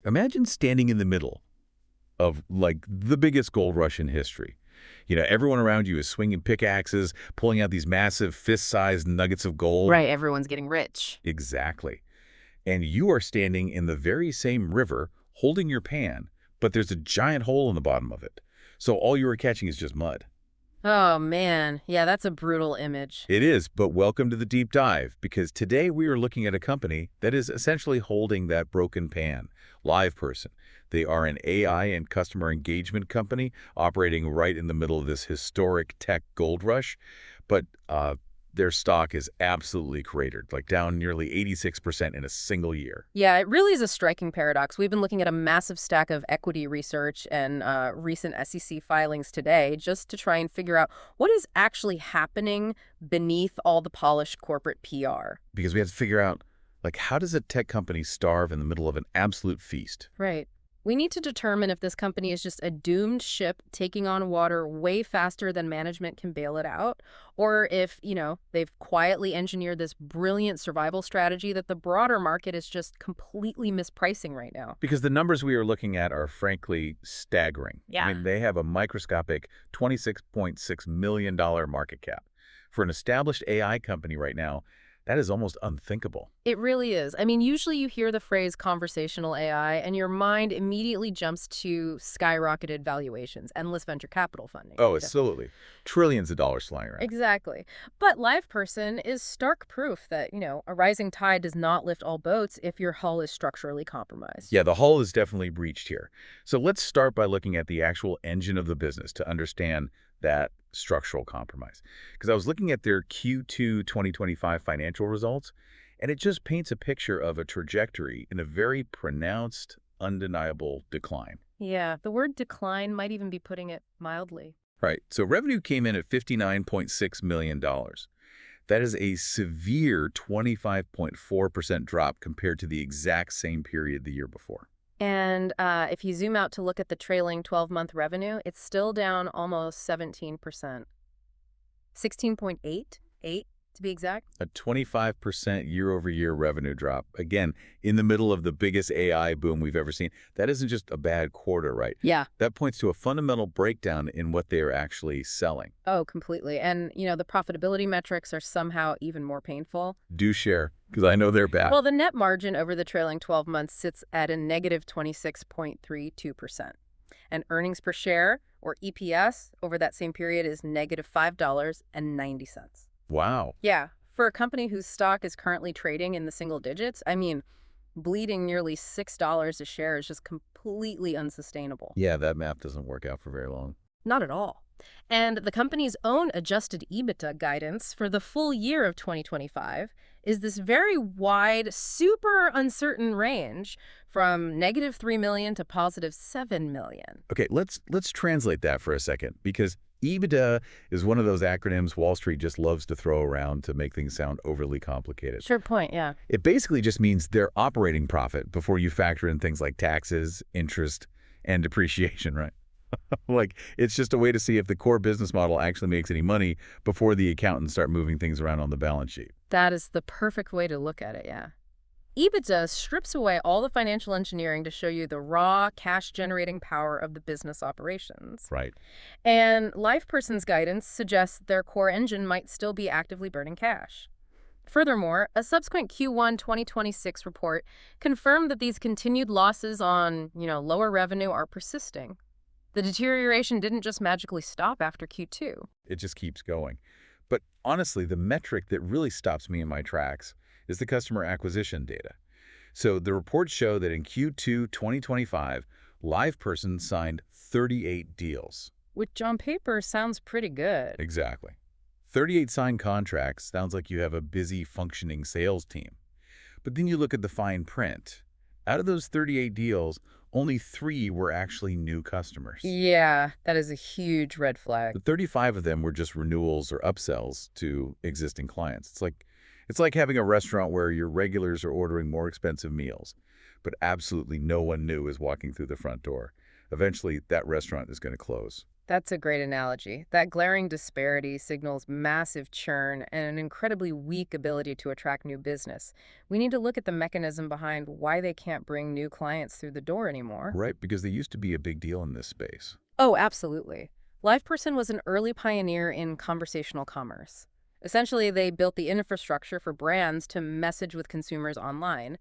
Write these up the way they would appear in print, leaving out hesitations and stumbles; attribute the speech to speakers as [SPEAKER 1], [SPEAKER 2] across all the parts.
[SPEAKER 1] Imagine standing in the middle of, like, the biggest gold rush in history. Everyone around you is swinging pickaxes, pulling out these massive fist-sized nuggets of gold.
[SPEAKER 2] Right, everyone's getting rich.
[SPEAKER 1] Exactly. And you are standing in the very same river, holding your pan, but there's a giant hole in the bottom of it. So all you are catching is just mud.
[SPEAKER 2] Oh, man. Yeah, that's a brutal image.
[SPEAKER 1] It is, but welcome to the deep dive, because today we are looking at a company that is essentially holding that broken pan, LivePerson. They are an AI and customer engagement company operating right in the middle of this historic tech gold rush, but their stock is absolutely cratered, like down nearly 86% in a single year.
[SPEAKER 2] Yeah, it really is a striking paradox. We've been looking at a massive stack of equity research and recent SEC filings today just to try and figure out what is actually happening beneath all the polished corporate PR.
[SPEAKER 1] Because we have to figure out, like, how does a tech company starve in the middle of an absolute feast?
[SPEAKER 2] Right. We need to determine if this company is just a doomed ship taking on water way faster than management can bail it out, or if, they've quietly engineered this brilliant survival strategy that the broader market is just completely mispricing right now.
[SPEAKER 1] Because the numbers we are looking at are frankly staggering.
[SPEAKER 2] Yeah.
[SPEAKER 1] I mean, they have a microscopic $26.6 million market cap. For an established AI company right now, that is almost unthinkable.
[SPEAKER 2] It really is. I mean, usually you hear the phrase conversational AI and your mind immediately jumps to skyrocketed valuations, endless venture capital funding.
[SPEAKER 1] Oh, absolutely. Trillions of dollars flying around.
[SPEAKER 2] Exactly. But LivePerson is stark proof that, a rising tide does not lift all boats if your hull is structurally compromised.
[SPEAKER 1] Yeah, the hull is definitely breached here. So let's start by looking at the actual engine of the business to understand that structural compromise. Because I was looking at their Q2 2025 financial results, and it just paints a picture of a trajectory in a very pronounced, undeniable decline.
[SPEAKER 2] Yeah, the word decline might even be putting it mildly.
[SPEAKER 1] Right. So revenue came in at $59.6 million. That is a severe 25.4% drop compared to the exact same period the year before.
[SPEAKER 2] And if you zoom out to look at the trailing 12-month revenue, it's still down almost 17%. 16.88 to be exact.
[SPEAKER 1] A 25% year-over-year revenue drop. Again, in the middle of the biggest AI boom we've ever seen. That isn't just a bad quarter, right?
[SPEAKER 2] Yeah.
[SPEAKER 1] That points to a fundamental breakdown in what they are actually selling.
[SPEAKER 2] Oh, completely. And, the profitability metrics are somehow even more painful.
[SPEAKER 1] Do share, because I know they're bad.
[SPEAKER 2] Well, the net margin over the trailing 12 months sits at a negative 26.32%. And earnings per share, or EPS, over that same period is negative $5.90.
[SPEAKER 1] Wow.
[SPEAKER 2] Yeah. For a company whose stock is currently trading in the single digits, I mean, bleeding nearly $6 a share is just completely unsustainable.
[SPEAKER 1] Yeah, that math doesn't work out for very long.
[SPEAKER 2] Not at all. And the company's own adjusted EBITDA guidance for the full year of 2025 is this very wide, super uncertain range from negative $3 million to positive $7 million.
[SPEAKER 1] Okay, let's translate that for a second, because EBITDA is one of those acronyms Wall Street just loves to throw around to make things sound overly complicated.
[SPEAKER 2] Sure point, yeah.
[SPEAKER 1] It basically just means their operating profit before you factor in things like taxes, interest, and depreciation, right? Like, it's just a way to see if the core business model actually makes any money before the accountants start moving things around on the balance sheet.
[SPEAKER 2] That is the perfect way to look at it, yeah. EBITDA strips away all the financial engineering to show you the raw cash-generating power of the business operations.
[SPEAKER 1] Right.
[SPEAKER 2] And LivePerson's guidance suggests their core engine might still be actively burning cash. Furthermore, a subsequent Q1 2026 report confirmed that these continued losses on, lower revenue are persisting. The deterioration didn't just magically stop after Q2.
[SPEAKER 1] It just keeps going. But honestly, the metric that really stops me in my tracks is the customer acquisition data. So the reports show that in Q2 2025, LivePerson signed 38 deals.
[SPEAKER 2] Which on paper sounds pretty good.
[SPEAKER 1] Exactly. 38 signed contracts sounds like you have a busy, functioning sales team. But then you look at the fine print. Out of those 38 deals, only 3 were actually new customers.
[SPEAKER 2] Yeah, that is a huge red flag.
[SPEAKER 1] But 35 of them were just renewals or upsells to existing clients. It's like having a restaurant where your regulars are ordering more expensive meals, but absolutely no one new is walking through the front door. Eventually, that restaurant is going to close.
[SPEAKER 2] That's a great analogy. That glaring disparity signals massive churn and an incredibly weak ability to attract new business. We need to look at the mechanism behind why they can't bring new clients through the door anymore.
[SPEAKER 1] Right, because they used to be a big deal in this space.
[SPEAKER 2] Oh, absolutely. LivePerson was an early pioneer in conversational commerce. Essentially, they built the infrastructure for brands to message with consumers online.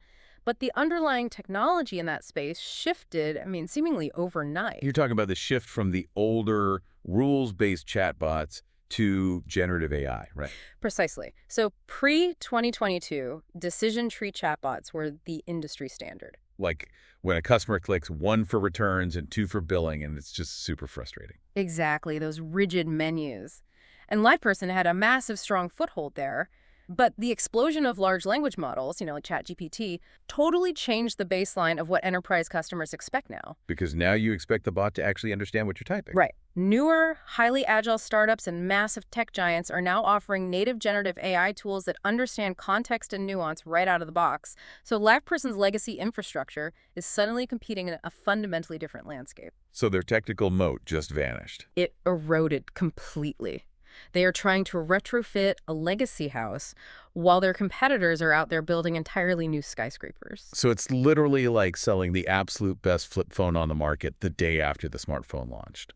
[SPEAKER 2] But the underlying technology in that space shifted, seemingly overnight.
[SPEAKER 1] You're talking about the shift from the older rules-based chatbots to generative AI, right?
[SPEAKER 2] Precisely. So pre-2022, decision tree chatbots were the industry standard.
[SPEAKER 1] Like when a customer clicks 1 for returns and 2 for billing, and it's just super frustrating.
[SPEAKER 2] Exactly, those rigid menus. And LivePerson had a massive, strong foothold there. But the explosion of large language models, like ChatGPT, totally changed the baseline of what enterprise customers expect now.
[SPEAKER 1] Because now you expect the bot to actually understand what you're typing.
[SPEAKER 2] Right. Newer, highly agile startups and massive tech giants are now offering native generative AI tools that understand context and nuance right out of the box. So LivePerson's legacy infrastructure is suddenly competing in a fundamentally different landscape.
[SPEAKER 1] So their technical moat just vanished.
[SPEAKER 2] It eroded completely. They are trying to retrofit a legacy house while their competitors are out there building entirely new skyscrapers.
[SPEAKER 1] So it's literally like selling the absolute best flip phone on the market the day after the smartphone launched.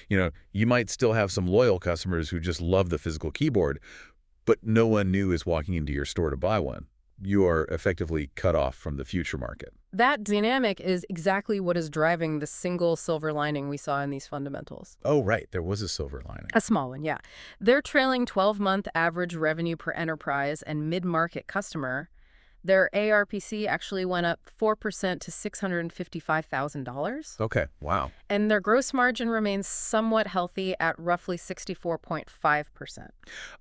[SPEAKER 1] You might still have some loyal customers who just love the physical keyboard, but no one new is walking into your store to buy one. You are effectively cut off from the future market.
[SPEAKER 2] That dynamic is exactly what is driving the single silver lining we saw in these fundamentals.
[SPEAKER 1] Oh, right. There was a silver lining.
[SPEAKER 2] A small one, yeah. Their trailing 12-month average revenue per enterprise and mid-market customer, their ARPC actually went up 4% to $655,000.
[SPEAKER 1] Okay. Wow.
[SPEAKER 2] And their gross margin remains somewhat healthy at roughly 64.5%.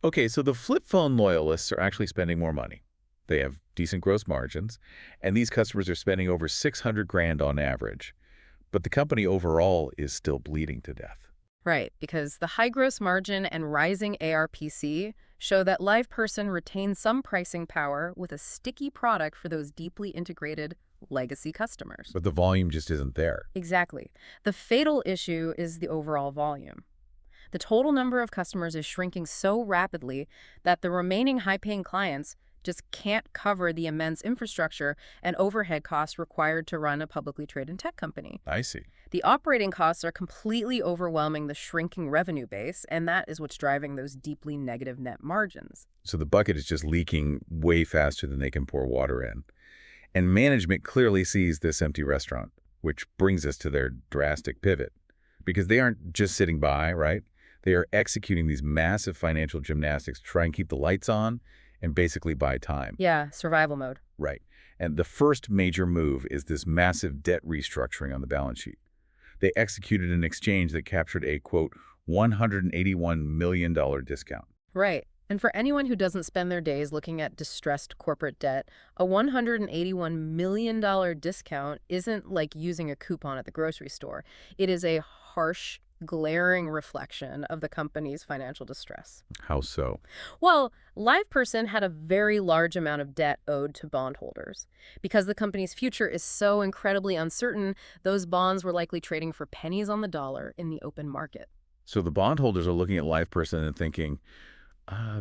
[SPEAKER 1] Okay, so the flip phone loyalists are actually spending more money. They have decent gross margins, and these customers are spending over $600,000 on average. But the company overall is still bleeding to death.
[SPEAKER 2] Right, because the high gross margin and rising ARPC show that LivePerson retains some pricing power with a sticky product for those deeply integrated legacy customers.
[SPEAKER 1] But the volume just isn't there.
[SPEAKER 2] Exactly. The fatal issue is the overall volume. The total number of customers is shrinking so rapidly that the remaining high-paying clients just can't cover the immense infrastructure and overhead costs required to run a publicly traded tech company.
[SPEAKER 1] I see.
[SPEAKER 2] The operating costs are completely overwhelming the shrinking revenue base, and that is what's driving those deeply negative net margins.
[SPEAKER 1] So the bucket is just leaking way faster than they can pour water in. And management clearly sees this empty restaurant, which brings us to their drastic pivot. Because they aren't just sitting by, right? They are executing these massive financial gymnastics to try and keep the lights on and basically buy time.
[SPEAKER 2] Yeah, survival mode.
[SPEAKER 1] Right. And the first major move is this massive debt restructuring on the balance sheet. They executed an exchange that captured a, quote, $181 million discount.
[SPEAKER 2] Right. And for anyone who doesn't spend their days looking at distressed corporate debt, a $181 million discount isn't like using a coupon at the grocery store. It is a harsh, glaring reflection of the company's financial distress.
[SPEAKER 1] How so?
[SPEAKER 2] Well, LivePerson had a very large amount of debt owed to bondholders. Because the company's future is so incredibly uncertain, those bonds were likely trading for pennies on the dollar in the open market.
[SPEAKER 1] So the bondholders are looking at LivePerson and thinking,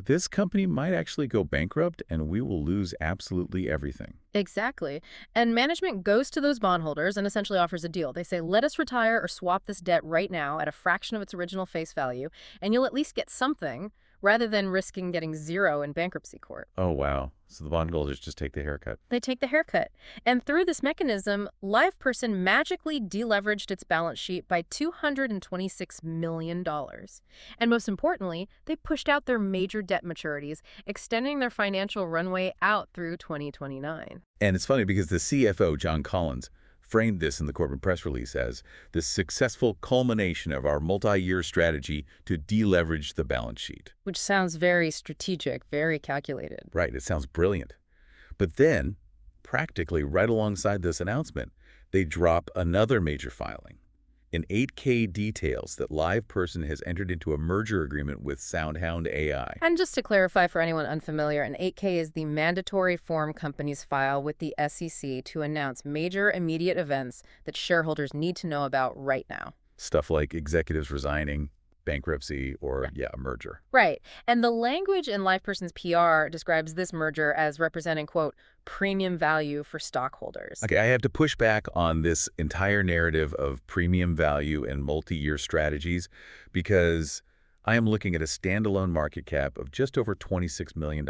[SPEAKER 1] this company might actually go bankrupt and we will lose absolutely everything.
[SPEAKER 2] Exactly. And management goes to those bondholders and essentially offers a deal. They say, let us retire or swap this debt right now at a fraction of its original face value, and you'll at least get something rather than risking getting zero in bankruptcy court.
[SPEAKER 1] Oh, wow. So the bondholders just take the haircut.
[SPEAKER 2] They take the haircut. And through this mechanism, LivePerson magically deleveraged its balance sheet by $226 million. And most importantly, they pushed out their major debt maturities, extending their financial runway out through 2029.
[SPEAKER 1] And it's funny because the CFO, John Collins, framed this in the corporate press release as the successful culmination of our multi-year strategy to deleverage the balance sheet.
[SPEAKER 2] Which sounds very strategic, very calculated.
[SPEAKER 1] Right, it sounds brilliant. But then, practically right alongside this announcement, they drop another major filing. An 8K details that LivePerson has entered into a merger agreement with SoundHound AI.
[SPEAKER 2] And just to clarify for anyone unfamiliar, an 8K is the mandatory form companies file with the SEC to announce major immediate events that shareholders need to know about right now.
[SPEAKER 1] Stuff like executives resigning, bankruptcy, or, yeah, a merger.
[SPEAKER 2] Right. And the language in LivePerson's PR describes this merger as representing, quote, premium value for stockholders.
[SPEAKER 1] Okay, I have to push back on this entire narrative of premium value and multi-year strategies because I am looking at a standalone market cap of just over $26 million.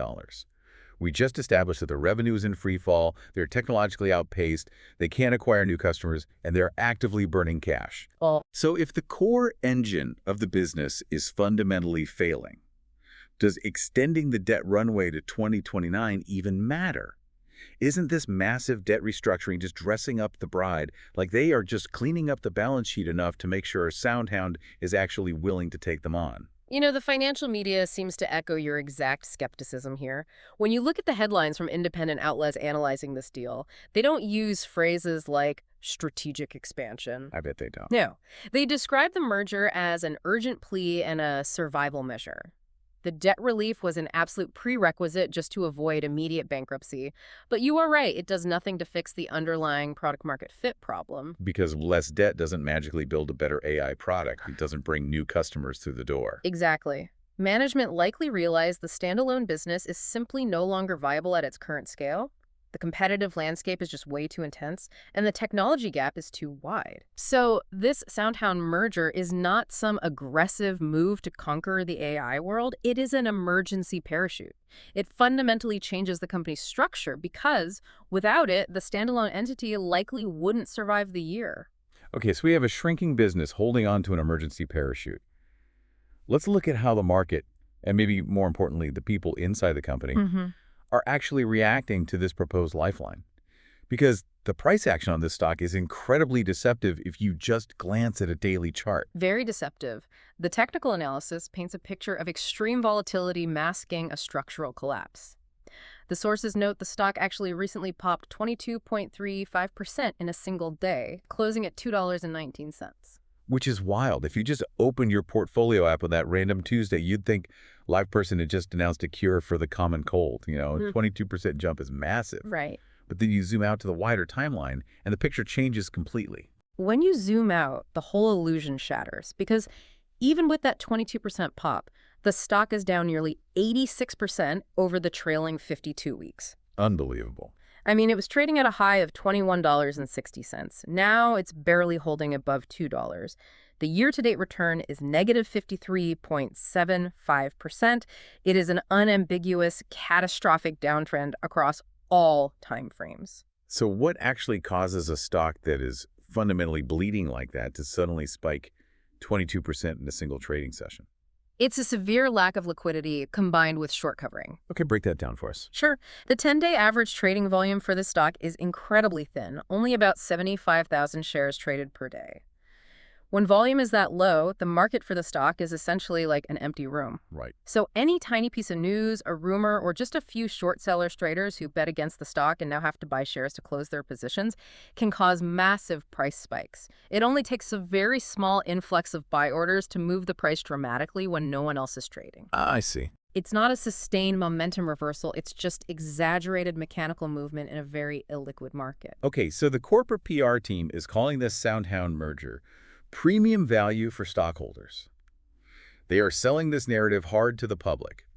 [SPEAKER 1] We just established that the revenue is in free fall, they're technologically outpaced, they can't acquire new customers, and they're actively burning cash.
[SPEAKER 2] Well,
[SPEAKER 1] So if the core engine of the business is fundamentally failing, does extending the debt runway to 2029 even matter? Isn't this massive debt restructuring just dressing up the bride, like they are just cleaning up the balance sheet enough to make sure a soundhound is actually willing to take them on?
[SPEAKER 2] you know, the financial media seems to echo your exact skepticism here. When you look at the headlines from independent outlets analyzing this deal, they don't use phrases like strategic expansion.
[SPEAKER 1] I bet they don't.
[SPEAKER 2] No. They describe the merger as an urgent plea and a survival measure. The debt relief was an absolute prerequisite just to avoid immediate bankruptcy. But you are right, it does nothing to fix the underlying product-market fit problem.
[SPEAKER 1] Because less debt doesn't magically build a better AI product. It doesn't bring new customers through the door.
[SPEAKER 2] Exactly. Management likely realized the standalone business is simply no longer viable at its current scale. The competitive landscape is just way too intense, and the technology gap is too wide. So this SoundHound merger is not some aggressive move to conquer the AI world. It is an emergency parachute. It fundamentally changes the company's structure because without it, the standalone entity likely wouldn't survive the year.
[SPEAKER 1] Okay, so we have a shrinking business holding on to an emergency parachute. Let's look at how the market, and maybe more importantly, the people inside the company, are actually reacting to this proposed lifeline. Because the price action on this stock is incredibly deceptive if you just glance at a daily chart.
[SPEAKER 2] Very deceptive. The technical analysis paints a picture of extreme volatility masking a structural collapse. The sources note the stock actually recently popped 22.35% in a single day, closing at $2.19.
[SPEAKER 1] Which is wild. If you just opened your portfolio app on that random Tuesday, you'd think LivePerson had just announced a cure for the common cold. You know, a 22% jump is massive.
[SPEAKER 2] Right.
[SPEAKER 1] But then you zoom out to the wider timeline, and the picture changes completely.
[SPEAKER 2] When you zoom out, the whole illusion shatters because even with that 22% pop, the stock is down nearly 86% over the trailing 52 weeks.
[SPEAKER 1] Unbelievable.
[SPEAKER 2] I mean, it was trading at a high of $21.60. Now it's barely holding above $2. The year-to-date return is negative 53.75%. It is an unambiguous, catastrophic downtrend across all time frames.
[SPEAKER 1] So what actually causes a stock that is fundamentally bleeding like that to suddenly spike 22% in a single trading session?
[SPEAKER 2] It's a severe lack of liquidity combined with short covering.
[SPEAKER 1] Okay, break that down for us.
[SPEAKER 2] Sure. The 10-day average trading volume for this stock is incredibly thin, only about 75,000 shares traded per day. When volume is that low, the market for the stock is essentially like an empty room.
[SPEAKER 1] Right.
[SPEAKER 2] So any tiny piece of news, a rumor, or just a few short sellers traders who bet against the stock and now have to buy shares to close their positions can cause massive price spikes. It only takes a very small influx of buy orders to move the price dramatically when no one else is trading.
[SPEAKER 1] I see.
[SPEAKER 2] It's not a sustained momentum reversal. It's just exaggerated mechanical movement in a very illiquid market.
[SPEAKER 1] Okay, so the corporate PR team is calling this SoundHound merger premium value for stockholders. They are selling this narrative hard to the public.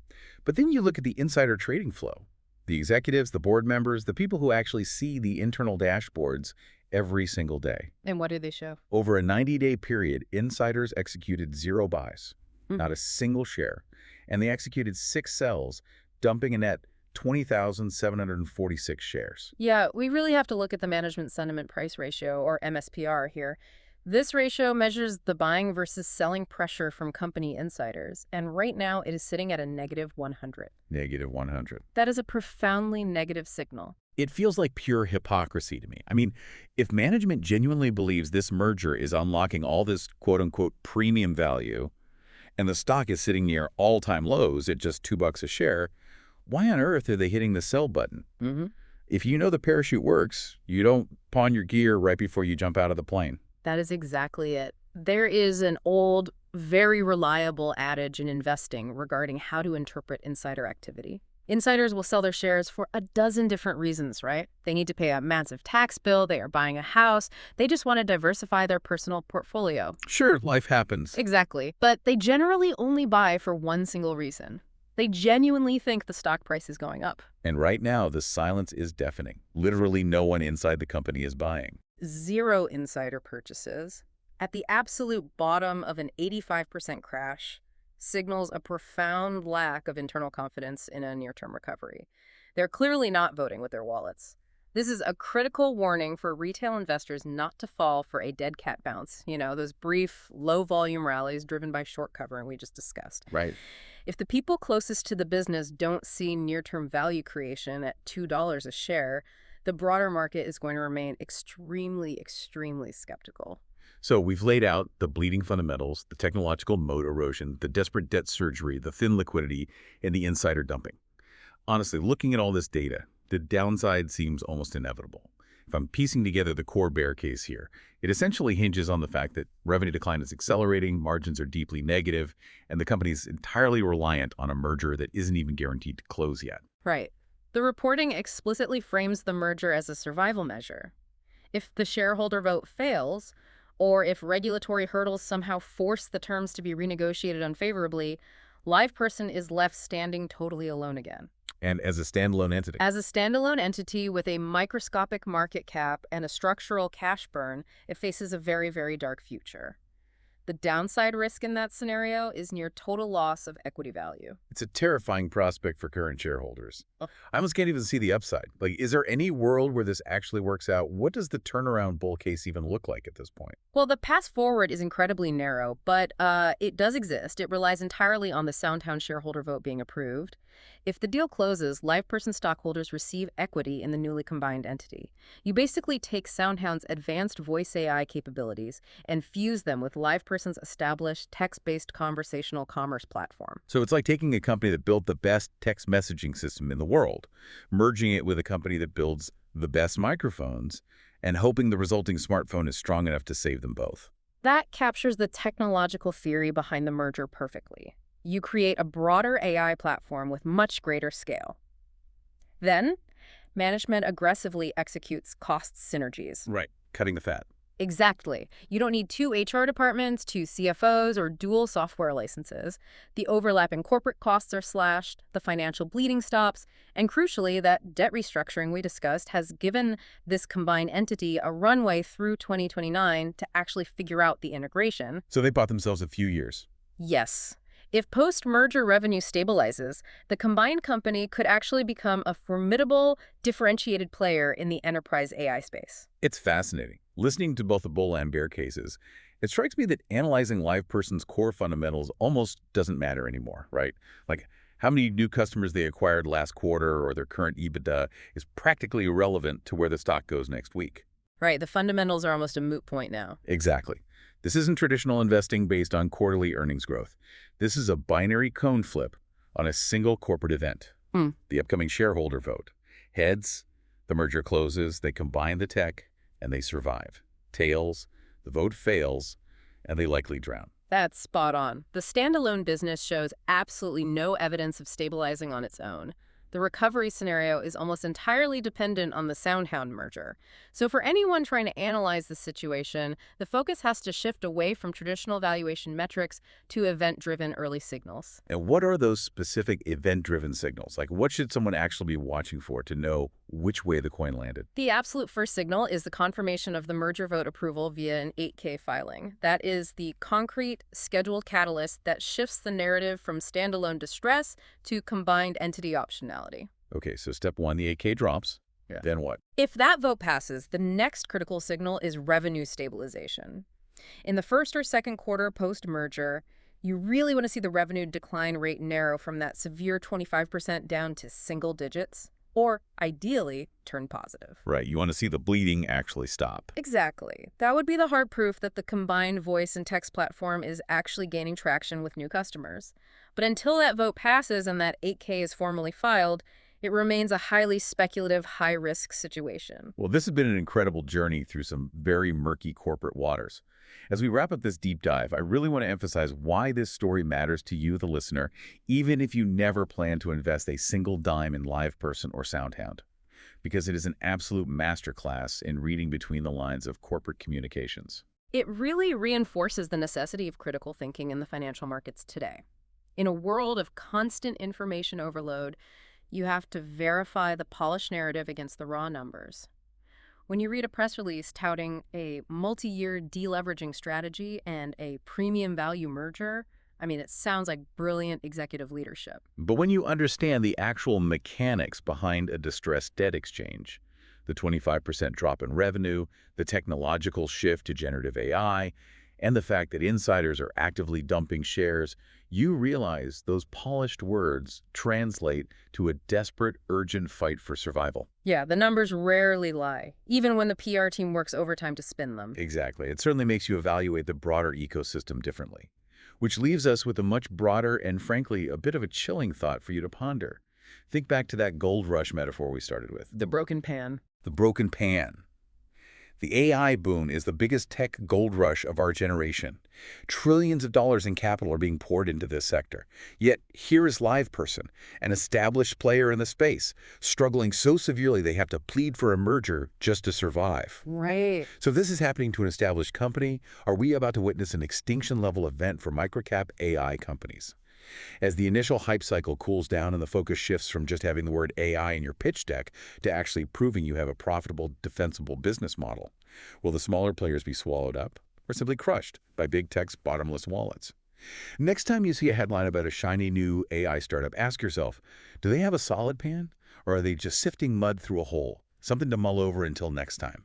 [SPEAKER 1] But then you look at the insider trading flow. The executives, the board members, the people who actually see the internal dashboards every single day.
[SPEAKER 2] And what do they show?
[SPEAKER 1] Over a 90-day period, insiders executed 0 buys, not a single share. And they executed 6 sells, dumping a net 20,746 shares.
[SPEAKER 2] Yeah, we really have to look at the management sentiment price ratio, or MSPR, here. This ratio measures the buying versus selling pressure from company insiders, and right now it is sitting at a negative 100.
[SPEAKER 1] Negative 100.
[SPEAKER 2] That is a profoundly negative signal.
[SPEAKER 1] It feels like pure hypocrisy to me. I mean, if management genuinely believes this merger is unlocking all this quote-unquote premium value, and the stock is sitting near all-time lows at just $2 a share, why on earth are they hitting the sell button? If you know the parachute works, you don't pawn your gear right before you jump out of the plane.
[SPEAKER 2] That is exactly it. There is an old, very reliable adage in investing regarding how to interpret insider activity. Insiders will sell their shares for a dozen different reasons, right? They need to pay a massive tax bill, they are buying a house, they just want to diversify their personal portfolio.
[SPEAKER 1] Sure, life happens.
[SPEAKER 2] Exactly. But they generally only buy for one single reason. They genuinely think the stock price is going up.
[SPEAKER 1] And right now, the silence is deafening. Literally no one inside the company is buying.
[SPEAKER 2] Zero insider purchases, at the absolute bottom of an 85% crash, signals a profound lack of internal confidence in a near-term recovery. They're clearly not voting with their wallets. This is a critical warning for retail investors not to fall for a dead cat bounce, those brief, low-volume rallies driven by short covering we just discussed.
[SPEAKER 1] Right.
[SPEAKER 2] If the people closest to the business don't see near-term value creation at $2 a share, the broader market is going to remain extremely, extremely skeptical.
[SPEAKER 1] So we've laid out the bleeding fundamentals, the technological moat erosion, the desperate debt surgery, the thin liquidity, and the insider dumping. Honestly, looking at all this data, the downside seems almost inevitable. If I'm piecing together the core bear case here, it essentially hinges on the fact that revenue decline is accelerating, margins are deeply negative, and the company is entirely reliant on a merger that isn't even guaranteed to close yet.
[SPEAKER 2] Right. The reporting explicitly frames the merger as a survival measure. If the shareholder vote fails, or if regulatory hurdles somehow force the terms to be renegotiated unfavorably, LivePerson is left standing totally alone again.
[SPEAKER 1] And as a standalone entity.
[SPEAKER 2] As a standalone entity with a microscopic market cap and a structural cash burn, it faces a very, very dark future. The downside risk in that scenario is near total loss of equity value.
[SPEAKER 1] It's a terrifying prospect for current shareholders. I almost can't even see the upside. Is there any world where this actually works out? What does the turnaround bull case even look like at this point?
[SPEAKER 2] Well, the path forward is incredibly narrow, but it does exist. It relies entirely on the SoundHound shareholder vote being approved. If the deal closes, LivePerson stockholders receive equity in the newly combined entity. You basically take SoundHound's advanced voice AI capabilities and fuse them with LivePerson's established text-based conversational commerce platform.
[SPEAKER 1] So it's like taking a company that built the best text messaging system in the world, merging it with a company that builds the best microphones, and hoping the resulting smartphone is strong enough to save them both.
[SPEAKER 2] That captures the technological theory behind the merger perfectly. You create a broader AI platform with much greater scale. Then, management aggressively executes cost synergies.
[SPEAKER 1] Right, cutting the fat.
[SPEAKER 2] Exactly. You don't need two HR departments, two CFOs, or dual software licenses. The overlapping corporate costs are slashed, the financial bleeding stops, and crucially, that debt restructuring we discussed has given this combined entity a runway through 2029 to actually figure out the integration.
[SPEAKER 1] So they bought themselves a few years.
[SPEAKER 2] Yes. If post-merger revenue stabilizes, the combined company could actually become a formidable, differentiated player in the enterprise AI space.
[SPEAKER 1] It's fascinating. Listening to both the bull and bear cases, it strikes me that analyzing LivePerson's core fundamentals almost doesn't matter anymore, right? Like how many new customers they acquired last quarter or their current EBITDA is practically irrelevant to where the stock goes next week.
[SPEAKER 2] Right, the fundamentals are almost a moot point now.
[SPEAKER 1] Exactly. This isn't traditional investing based on quarterly earnings growth. This is a binary cone flip on a single corporate event, the upcoming shareholder vote. Heads, the merger closes, they combine the tech, and they survive. Tails, the vote fails, and they likely drown.
[SPEAKER 2] That's spot on. The standalone business shows absolutely no evidence of stabilizing on its own. The recovery scenario is almost entirely dependent on the SoundHound merger. So for anyone trying to analyze the situation, the focus has to shift away from traditional valuation metrics to event-driven early signals.
[SPEAKER 1] And what are those specific event-driven signals? What should someone actually be watching for to know which way the coin landed?
[SPEAKER 2] The absolute first signal is the confirmation of the merger vote approval via an 8K filing. That is the concrete, scheduled catalyst that shifts the narrative from standalone distress to combined entity optionality.
[SPEAKER 1] Okay, so step one, the 8K drops. Yeah. Then what?
[SPEAKER 2] If that vote passes, the next critical signal is revenue stabilization. In the first or second quarter post-merger, you really want to see the revenue decline rate narrow from that severe 25% down to single digits, or ideally, turn positive.
[SPEAKER 1] Right, you want to see the bleeding actually stop.
[SPEAKER 2] Exactly. That would be the hard proof that the combined voice and text platform is actually gaining traction with new customers. But until that vote passes and that 8K is formally filed, It remains a highly speculative, high-risk situation.
[SPEAKER 1] Well, this has been an incredible journey through some very murky corporate waters. As we wrap up this deep dive, I really want to emphasize why this story matters to you, the listener, even if you never plan to invest a single dime in LivePerson or SoundHound, because it is an absolute masterclass in reading between the lines of corporate communications.
[SPEAKER 2] It really reinforces the necessity of critical thinking in the financial markets today. In a world of constant information overload, you have to verify the polished narrative against the raw numbers. When you read a press release touting a multi-year deleveraging strategy and a premium value merger, it sounds like brilliant executive leadership.
[SPEAKER 1] But when you understand the actual mechanics behind a distressed debt exchange, the 25% drop in revenue, the technological shift to generative AI, and the fact that insiders are actively dumping shares, you realize those polished words translate to a desperate, urgent fight for survival.
[SPEAKER 2] Yeah, the numbers rarely lie, even when the PR team works overtime to spin them.
[SPEAKER 1] Exactly. It certainly makes you evaluate the broader ecosystem differently, which leaves us with a much broader and, frankly, a bit of a chilling thought for you to ponder. Think back to that gold rush metaphor we started with.
[SPEAKER 2] The broken pan.
[SPEAKER 1] The broken pan. The AI boom is the biggest tech gold rush of our generation. Trillions of dollars in capital are being poured into this sector. Yet here is LivePerson, an established player in the space, struggling so severely they have to plead for a merger just to survive.
[SPEAKER 2] Right.
[SPEAKER 1] So if this is happening to an established company, are we about to witness an extinction-level event for microcap AI companies? As the initial hype cycle cools down and the focus shifts from just having the word AI in your pitch deck to actually proving you have a profitable, defensible business model, will the smaller players be swallowed up or simply crushed by big tech's bottomless wallets? Next time you see a headline about a shiny new AI startup, ask yourself, do they have a solid pan, or are they just sifting mud through a hole? Something to mull over until next time.